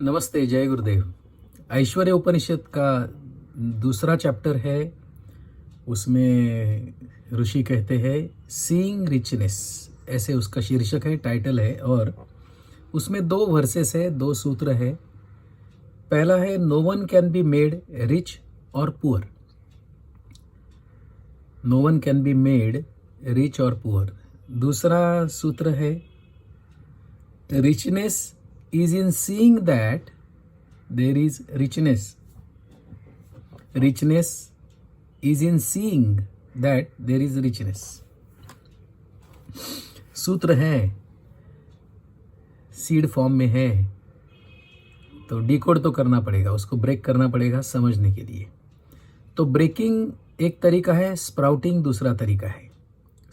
नमस्ते, जय गुरुदेव। ऐश्वर्य उपनिषद का दूसरा चैप्टर है। उसमें ऋषि कहते हैं सीइंग रिचनेस, ऐसे उसका शीर्षक है, टाइटल है। और उसमें 2 वर्सेस है, 2 सूत्र है। पहला है no one can be made rich और poor. No one can be made rich और पुअर। दूसरा सूत्र है richness is in seeing that there is richness. Richness is in seeing that there is richness. सूत्र है, सीड फॉर्म में है, तो डिकोड तो करना पड़ेगा, उसको ब्रेक करना पड़ेगा समझने के लिए। तो ब्रेकिंग एक तरीका है, स्प्राउटिंग दूसरा तरीका है।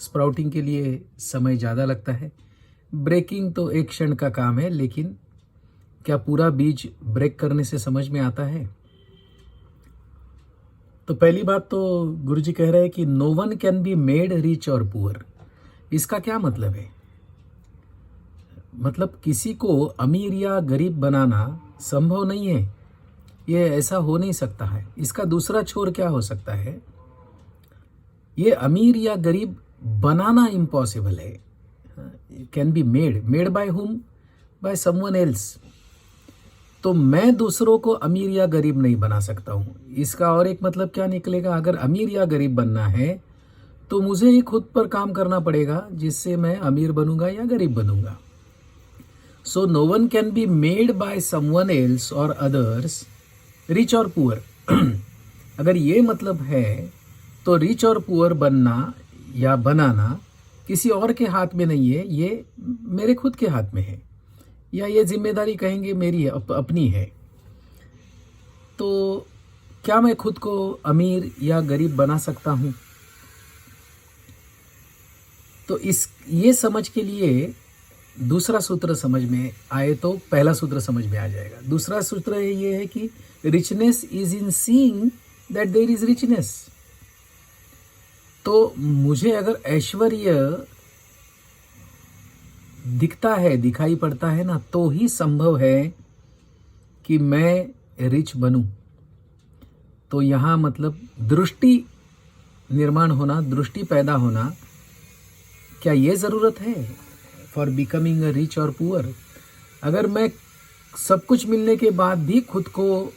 स्प्राउटिंग के लिए समय ज़्यादा लगता है, ब्रेकिंग तो एक क्षण का काम है। लेकिन क्या पूरा बीज ब्रेक करने से समझ में आता है? तो पहली बात तो गुरुजी कह रहे हैं कि no one can be made rich और पुअर। इसका क्या मतलब है? मतलब किसी को अमीर या गरीब बनाना संभव नहीं है, ये ऐसा हो नहीं सकता है। इसका दूसरा छोर क्या हो सकता है? ये अमीर या गरीब बनाना इम्पॉसिबल है। Can be made by whom? Bye someone else. तो मैं दूसरों को अमीर या गरीब नहीं बना सकता हूँ। इसका और एक मतलब क्या निकलेगा? अगर अमीर या गरीब बनना है तो मुझे ही खुद पर काम करना पड़ेगा, जिससे मैं अमीर बनूंगा या गरीब बनूंगा। So no one can be made by someone else और अदर्स रिच और पुअर। अगर ये मतलब है तो रिच और पुअर बनना या बनाना किसी और के हाथ में नहीं है, ये मेरे खुद के हाथ में है, या ये जिम्मेदारी कहेंगे मेरी है, अपनी है। तो क्या मैं खुद को अमीर या गरीब बना सकता हूँ? तो ये समझ के लिए दूसरा सूत्र समझ में आए तो पहला सूत्र समझ में आ जाएगा। दूसरा सूत्र ये है कि richness is in seeing that there is richness. तो मुझे अगर ऐश्वर्य दिखता है, दिखाई पड़ता है ना, तो ही संभव है कि मैं रिच बनूं। तो यहाँ मतलब दृष्टि निर्माण होना, दृष्टि पैदा होना, क्या ये ज़रूरत है फॉर बिकमिंग अ रिच और पुअर? अगर मैं सब कुछ मिलने के बाद भी खुद को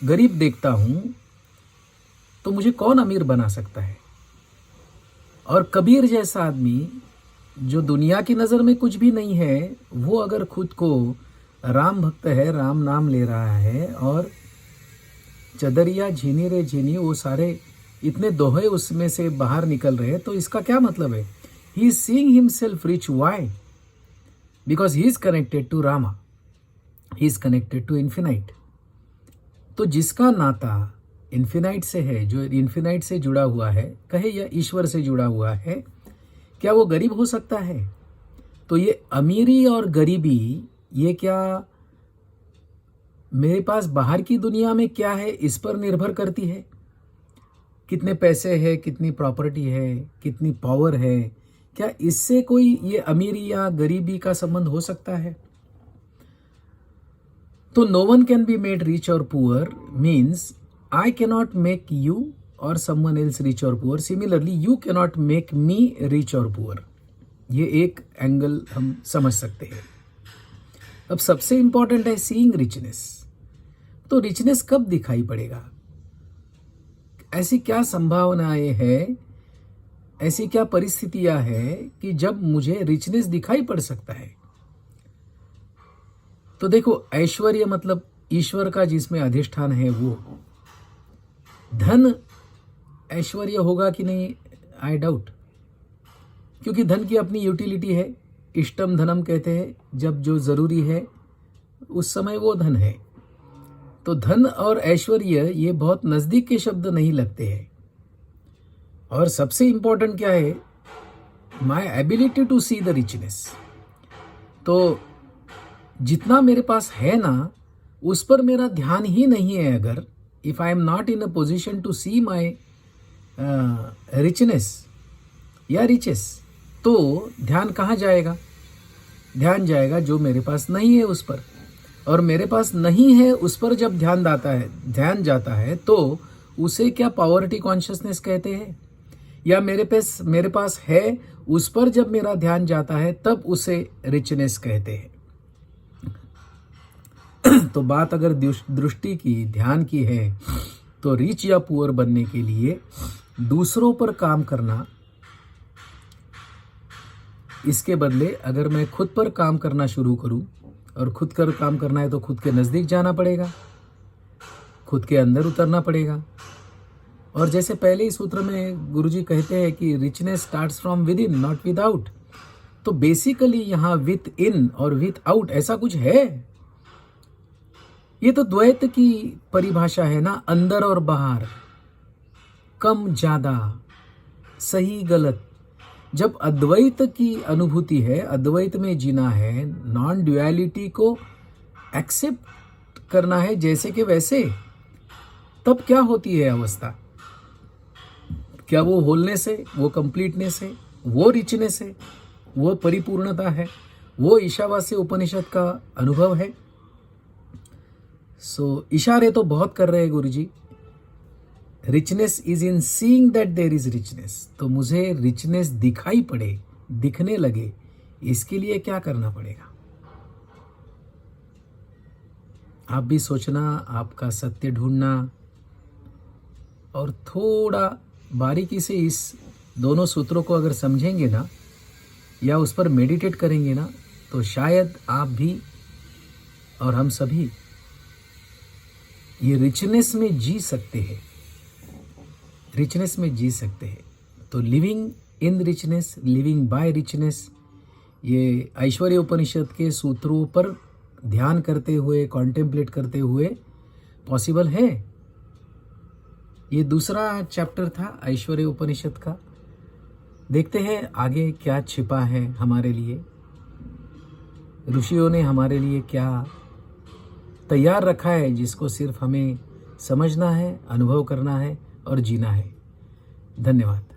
गरीब देखता हूँ तो मुझे कौन अमीर बना सकता है? और कबीर जैसा आदमी जो दुनिया की नज़र में कुछ भी नहीं है, वो अगर खुद को राम भक्त है, राम नाम ले रहा है, और चदरिया झीनी रे झीनी, वो सारे इतने दोहे उसमें से बाहर निकल रहे हैं, तो इसका क्या मतलब है? He is seeing himself rich. Why? Because he is connected to Rama, he is connected to infinite. तो जिसका नाता इन्फिनाइट से है, जो इन्फिनाइट से जुड़ा हुआ है, कहे या ईश्वर से जुड़ा हुआ है, क्या वो गरीब हो सकता है? तो ये अमीरी और गरीबी, ये क्या मेरे पास बाहर की दुनिया में क्या है इस पर निर्भर करती है? कितने पैसे है, कितनी प्रॉपर्टी है, कितनी पावर है, क्या इससे कोई ये अमीरी या गरीबी का संबंध हो सकता है? तो no one can be made rich और poor means I cannot make you और someone else rich or poor. Similarly, you cannot make me rich or poor. ये एक एंगल हम समझ सकते हैं। अब सबसे इंपॉर्टेंट है सीइंग रिचनेस। तो रिचनेस कब दिखाई पड़ेगा? ऐसी क्या संभावनाएं हैं, ऐसी क्या परिस्थितियां हैं कि जब मुझे रिचनेस दिखाई पड़ सकता है? तो देखो, ऐश्वर्य मतलब ईश्वर का जिसमें अधिष्ठान है वो। धन ऐश्वर्य होगा कि नहीं, आई डाउट, क्योंकि धन की अपनी यूटिलिटी है। इष्टम धनम कहते हैं, जब जो ज़रूरी है उस समय वो धन है। तो धन और ऐश्वर्य ये बहुत नज़दीक के शब्द नहीं लगते हैं। और सबसे इम्पोर्टेंट क्या है? My ability to see the richness. तो जितना मेरे पास है ना, उस पर मेरा ध्यान ही नहीं है। अगर if I am not in a position to see my richness या रिचेस, तो ध्यान कहाँ जाएगा? ध्यान जाएगा जो मेरे पास नहीं है उस पर। और मेरे पास नहीं है, उस पर जब ध्यान जाता है तो उसे क्या पॉवर्टी कॉन्शियसनेस कहते हैं? या मेरे पास है, उस पर जब मेरा ध्यान जाता है तब उसे रिचनेस कहते हैं। तो बात अगर दृष्टि की, ध्यान की है, तो रिच या पुअर बनने के लिए दूसरों पर काम करना, इसके बदले अगर मैं खुद पर काम करना शुरू करूं, और खुद कर काम करना है तो खुद के नज़दीक जाना पड़ेगा, खुद के अंदर उतरना पड़ेगा। और जैसे पहले ही सूत्र में गुरुजी कहते हैं कि richness starts from with in not with out, तो बेसिकली यहाँ विथ इन और विथ आउट ऐसा कुछ है? ये तो द्वैत की परिभाषा है ना, अंदर और बाहर, कम ज्यादा, सही गलत। जब अद्वैत की अनुभूति है, अद्वैत में जीना है, नॉन ड्युअलिटी को एक्सेप्ट करना है जैसे कि वैसे, तब क्या होती है अवस्था? क्या वो होलनेस है, वो कंप्लीटनेस है, वो रिचनेस है, वो परिपूर्णता है, वो ईशावास्य उपनिषद का अनुभव है? सो इशारे तो बहुत कर रहे हैं Guruji. Richness is in seeing that there is richness. तो मुझे रिचनेस दिखाई पड़े, दिखने लगे, इसके लिए क्या करना पड़ेगा? आप भी सोचना, आपका सत्य ढूंढना, और थोड़ा बारीकी से इस दोनों सूत्रों को अगर समझेंगे ना, या उस पर मेडिटेट करेंगे ना, तो शायद आप भी और हम सभी ये रिचनेस में जी सकते हैं, रिचनेस में जी सकते हैं। तो living in richness, living by richness, ये ऐश्वर्य उपनिषद के सूत्रों पर ध्यान करते हुए, कॉन्टेम्पलेट करते हुए पॉसिबल है। ये दूसरा चैप्टर था ऐश्वर्य उपनिषद का। देखते हैं आगे क्या छिपा है हमारे लिए, ऋषियों ने हमारे लिए क्या तैयार रखा है, जिसको सिर्फ हमें समझना है, अनुभव करना है और जीना है। धन्यवाद।